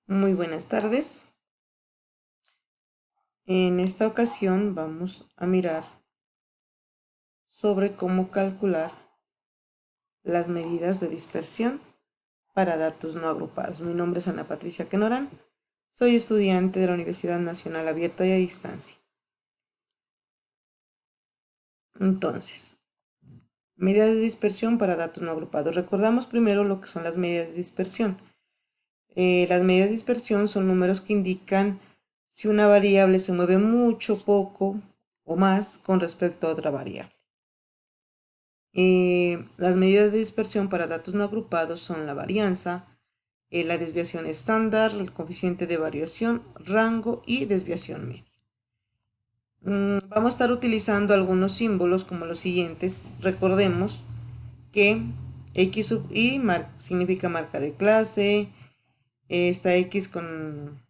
Muy buenas tardes. En esta ocasión vamos a mirar sobre cómo calcular las medidas de dispersión para datos no agrupados. Mi nombre es Ana Patricia Quenorán. Soy estudiante de la Universidad Nacional Abierta y a Distancia. Entonces, medidas de dispersión para datos no agrupados. Recordamos primero lo que son las medidas de dispersión. Las medidas de dispersión son números que indican si una variable se mueve mucho, poco o más con respecto a otra variable. Las medidas de dispersión para datos no agrupados son la varianza, la desviación estándar, el coeficiente de variación, rango y desviación media. Vamos a estar utilizando algunos símbolos como los siguientes. Recordemos que X sub I significa marca de clase. Esta X con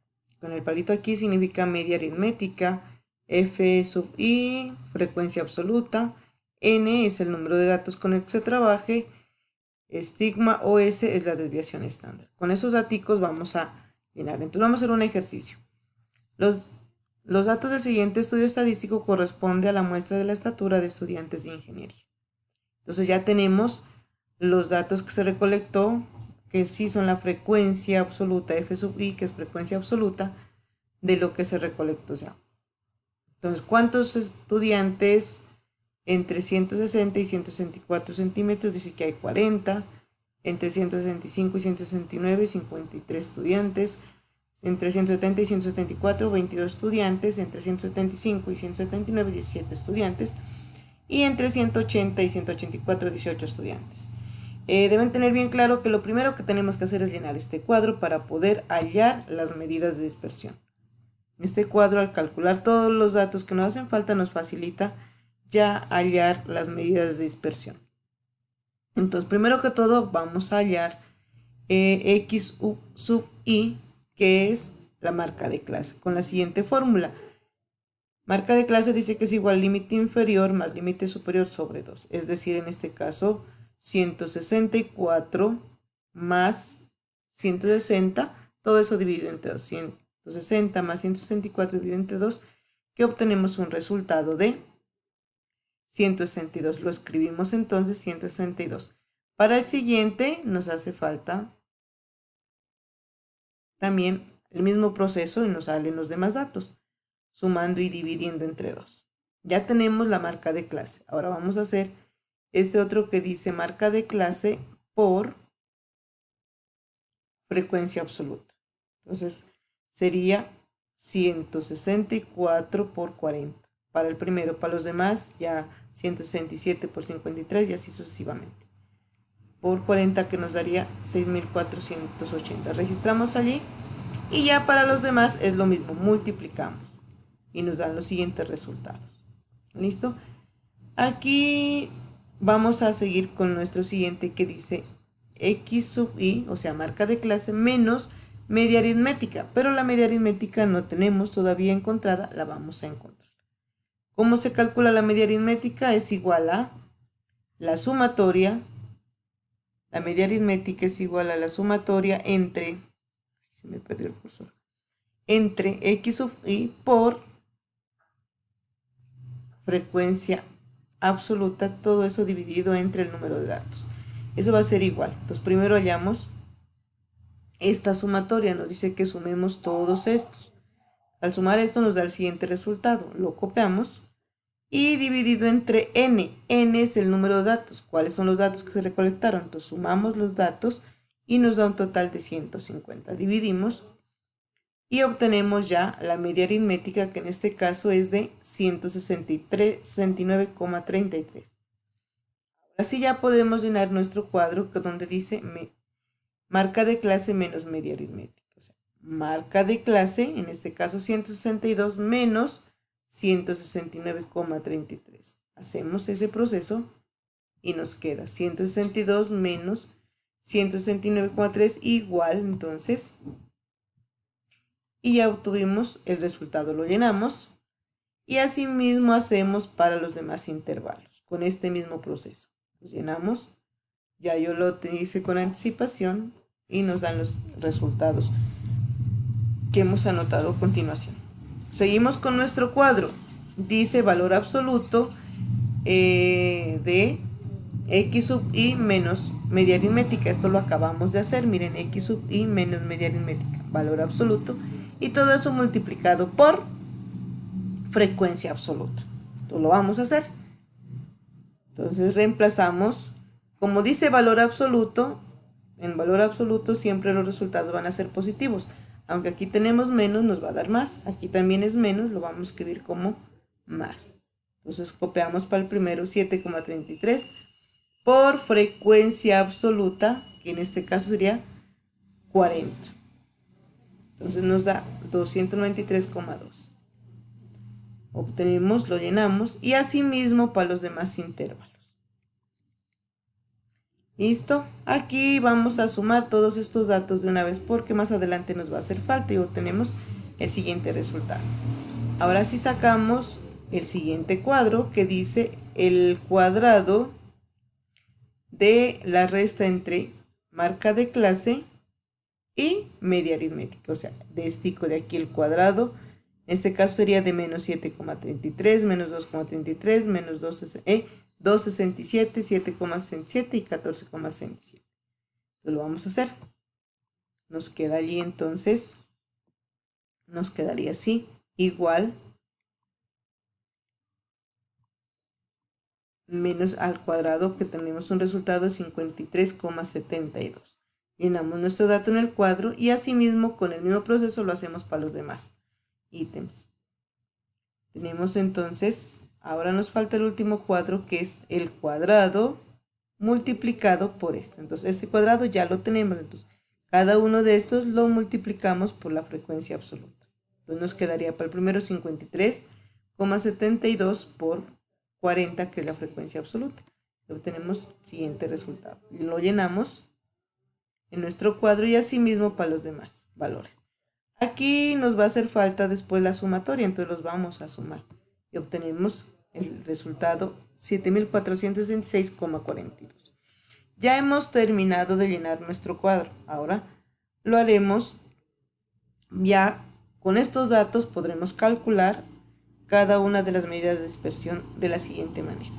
el palito aquí significa media aritmética. F sub I, frecuencia absoluta. N es el número de datos con el que se trabaje. Estigma OS es la desviación estándar. Con esos datos vamos a llenar. Entonces vamos a hacer un ejercicio. Los datos del siguiente estudio estadístico corresponde a la muestra de la estatura de estudiantes de ingeniería. Entonces ya tenemos los datos que se recolectó, que sí son la frecuencia absoluta, F sub I, que es frecuencia absoluta, de lo que se recolectó. Entonces, ¿cuántos estudiantes entre 160 y 164 centímetros? Dice que hay 40. Entre 165 y 169, 53 estudiantes. Entre 170 y 174, 22 estudiantes. Entre 175 y 179, 17 estudiantes. Y entre 180 y 184, 18 estudiantes. Deben tener bien claro que lo primero que tenemos que hacer es llenar este cuadro para poder hallar las medidas de dispersión. Este cuadro, al calcular todos los datos que nos hacen falta, nos facilita ya hallar las medidas de dispersión. Entonces, primero que todo, vamos a hallar X sub I, que es la marca de clase, con la siguiente fórmula. Marca de clase dice que es igual límite inferior más límite superior sobre 2. Es decir, en este caso, 164 más 160, todo eso dividido entre 2. 160 más 164 dividido entre 2, que obtenemos un resultado de 162. Lo escribimos entonces 162. Para el siguiente nos hace falta también el mismo proceso y nos salen los demás datos, sumando y dividiendo entre 2. Ya tenemos la marca de clase. Ahora vamos a hacer este otro que dice marca de clase por frecuencia absoluta. Entonces sería 164 por 40. Para el primero, para los demás ya 167 por 53 y así sucesivamente. Por 40 que nos daría 6480. Registramos allí y ya para los demás es lo mismo, multiplicamos y nos dan los siguientes resultados. ¿Listo? Aquí vamos a seguir con nuestro siguiente que dice X sub I, o sea, marca de clase, menos media aritmética. Pero la media aritmética no tenemos todavía encontrada, la vamos a encontrar. ¿Cómo se calcula la media aritmética? Es igual a la sumatoria. La media aritmética es igual a la sumatoria entre, se me perdió el cursor, entre X sub I por frecuencia absoluta, todo eso dividido entre el número de datos. Eso va a ser igual. Entonces primero hallamos esta sumatoria, nos dice que sumemos todos estos. Al sumar esto nos da el siguiente resultado. Lo copiamos y dividido entre n. N es el número de datos. ¿Cuáles son los datos que se recolectaron? Entonces sumamos los datos y nos da un total de 150. Dividimos y obtenemos ya la media aritmética, que en este caso es de 169,33. Así ya podemos llenar nuestro cuadro donde dice marca de clase menos media aritmética. O sea, marca de clase, en este caso 162 menos 169,33. Hacemos ese proceso y nos queda 162 menos 169,3 igual, entonces, y ya obtuvimos el resultado, lo llenamos y asimismo hacemos para los demás intervalos con este mismo proceso. Los llenamos, ya yo lo hice con anticipación y nos dan los resultados. que hemos anotado a continuación. Seguimos con nuestro cuadro. Dice valor absoluto de x sub i menos media aritmética. Esto lo acabamos de hacer. Miren, x sub i menos media aritmética, valor absoluto, y todo eso multiplicado por frecuencia absoluta. Entonces lo vamos a hacer. Entonces reemplazamos, como dice valor absoluto, en valor absoluto siempre los resultados van a ser positivos. Aunque aquí tenemos menos, nos va a dar más. Aquí también es menos, lo vamos a escribir como más. Entonces copiamos para el primero 7,33 por frecuencia absoluta, que en este caso sería 40. Entonces nos da 293,2. Obtenemos, lo llenamos, y asimismo para los demás intervalos. ¿Listo? Aquí vamos a sumar todos estos datos de una vez porque más adelante nos va a hacer falta y obtenemos el siguiente resultado. Ahora sí sacamos el siguiente cuadro que dice el cuadrado de la resta entre marca de clase y media aritmética. O sea, destico de aquí el cuadrado. En este caso sería de menos 7,33, menos 2,33, menos 2,67, 7,67 y 14,67. Entonces lo vamos a hacer. Nos queda allí entonces, nos quedaría así, igual menos al cuadrado, que tenemos un resultado de 53,72. Llenamos nuestro dato en el cuadro y asimismo con el mismo proceso lo hacemos para los demás ítems. Tenemos entonces, ahora nos falta el último cuadro, que es el cuadrado multiplicado por este. Entonces ese cuadrado ya lo tenemos, entonces cada uno de estos lo multiplicamos por la frecuencia absoluta. Entonces nos quedaría para el primero 53,72 por 40, que es la frecuencia absoluta. Y obtenemos el siguiente resultado. Lo llenamos en nuestro cuadro y asimismo para los demás valores. Aquí nos va a hacer falta después la sumatoria, entonces los vamos a sumar y obtenemos el resultado 7466,42. Ya hemos terminado de llenar nuestro cuadro. Ahora lo haremos ya con estos datos. Podremos calcular cada una de las medidas de dispersión de la siguiente manera.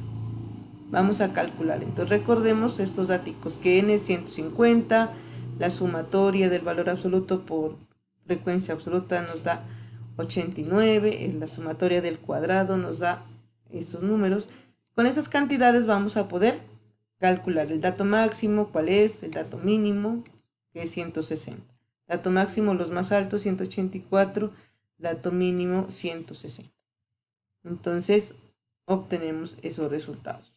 Vamos a calcular. Entonces recordemos estos datos, que n es 150, la sumatoria del valor absoluto por frecuencia absoluta nos da 89, la sumatoria del cuadrado nos da estos números. Con estas cantidades vamos a poder calcular el dato máximo, cuál es, el dato mínimo, que es 160. Dato máximo, los más altos, 184, dato mínimo, 160. Entonces obtenemos esos resultados.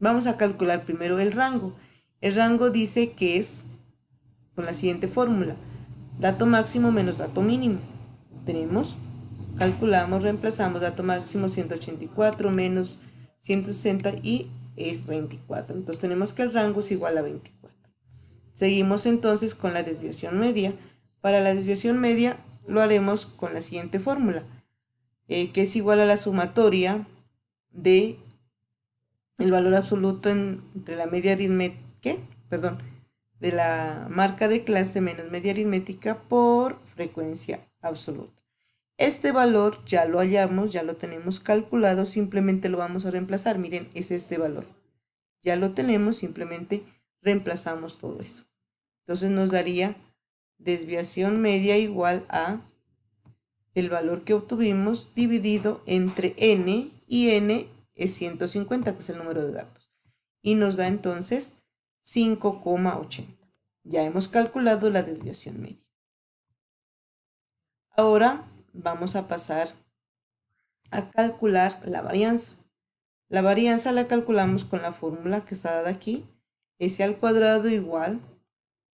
Vamos a calcular primero el rango. El rango dice que es con la siguiente fórmula: dato máximo menos dato mínimo. Tenemos, calculamos, reemplazamos dato máximo 184 menos 160 y es 24. Entonces tenemos que el rango es igual a 24. Seguimos entonces con la desviación media. Para la desviación media lo haremos con la siguiente fórmula, que es igual a la sumatoria de el valor absoluto entre la media aritmética, de la marca de clase menos media aritmética por frecuencia absoluta. Este valor ya lo hallamos, ya lo tenemos calculado, simplemente lo vamos a reemplazar. Miren, es este valor. Ya lo tenemos, simplemente reemplazamos todo eso. Entonces nos daría desviación media igual a el valor que obtuvimos dividido entre n, y n es 150, que es el número de datos. Y nos da entonces 5,80. Ya hemos calculado la desviación media. Ahora vamos a pasar a calcular la varianza. La varianza la calculamos con la fórmula que está dada aquí, s al cuadrado igual,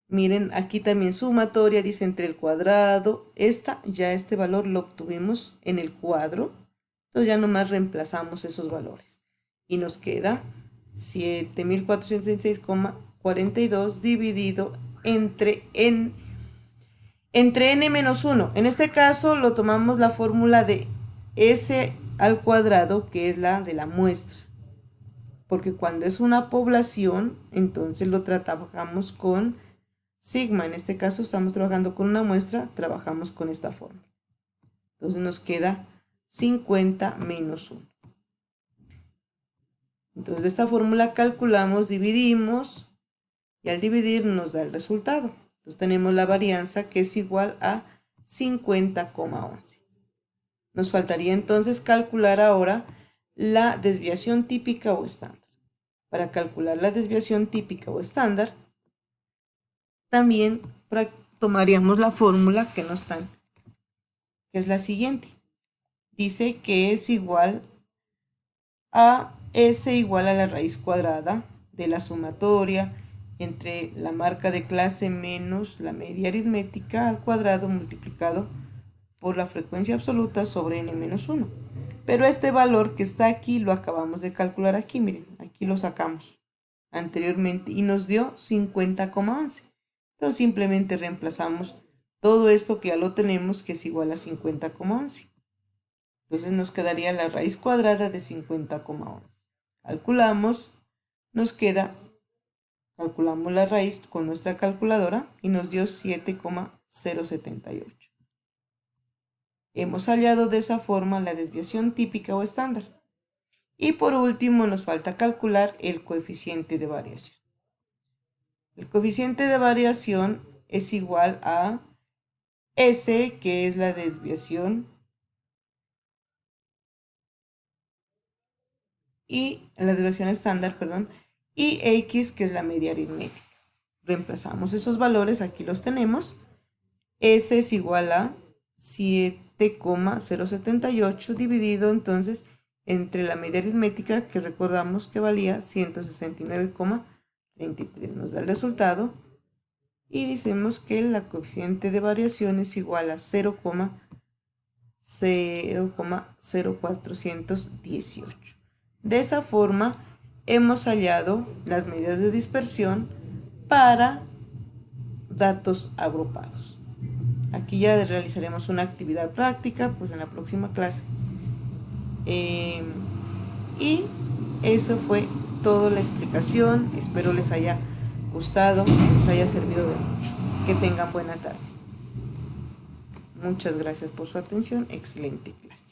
miren, aquí también sumatoria, dice entre el cuadrado, este valor lo obtuvimos en el cuadro, entonces ya nomás reemplazamos esos valores y nos queda 7466,42 dividido entre n menos 1. En este caso lo tomamos la fórmula de s al cuadrado, que es la de la muestra, porque cuando es una población, entonces lo trabajamos con sigma, en este caso estamos trabajando con una muestra, trabajamos con esta fórmula. Entonces nos queda 50 menos 1. Entonces de esta fórmula calculamos, dividimos y al dividir nos da el resultado. Entonces tenemos la varianza que es igual a 50,11. Nos faltaría entonces calcular ahora la desviación típica o estándar. Para calcular la desviación típica o estándar, también tomaríamos la fórmula que nos dan, que es la siguiente. Dice que es igual a S igual a la raíz cuadrada de la sumatoria entre la marca de clase menos la media aritmética al cuadrado multiplicado por la frecuencia absoluta sobre n menos 1. Pero este valor que está aquí lo acabamos de calcular aquí, miren, aquí lo sacamos anteriormente y nos dio 50,11. Entonces simplemente reemplazamos todo esto que ya lo tenemos, que es igual a 50,11. Entonces nos quedaría la raíz cuadrada de 50,11. Calculamos, nos queda, calculamos la raíz con nuestra calculadora y nos dio 7,078. Hemos hallado de esa forma la desviación típica o estándar. Y por último nos falta calcular el coeficiente de variación. El coeficiente de variación es igual a S, que es la desviación, y la desviación estándar, perdón, y X, que es la media aritmética. Reemplazamos esos valores, aquí los tenemos. S es igual a 7,078 dividido entonces entre la media aritmética, que recordamos que valía 169,33. Nos da el resultado y decimos que la coeficiente de variación es igual a 0,0418. De esa forma hemos hallado las medidas de dispersión para datos agrupados. Aquí ya realizaremos una actividad práctica pues en la próxima clase. Y eso fue toda la explicación. Espero les haya gustado, les haya servido de mucho. Que tengan buena tarde. Muchas gracias por su atención. Excelente clase.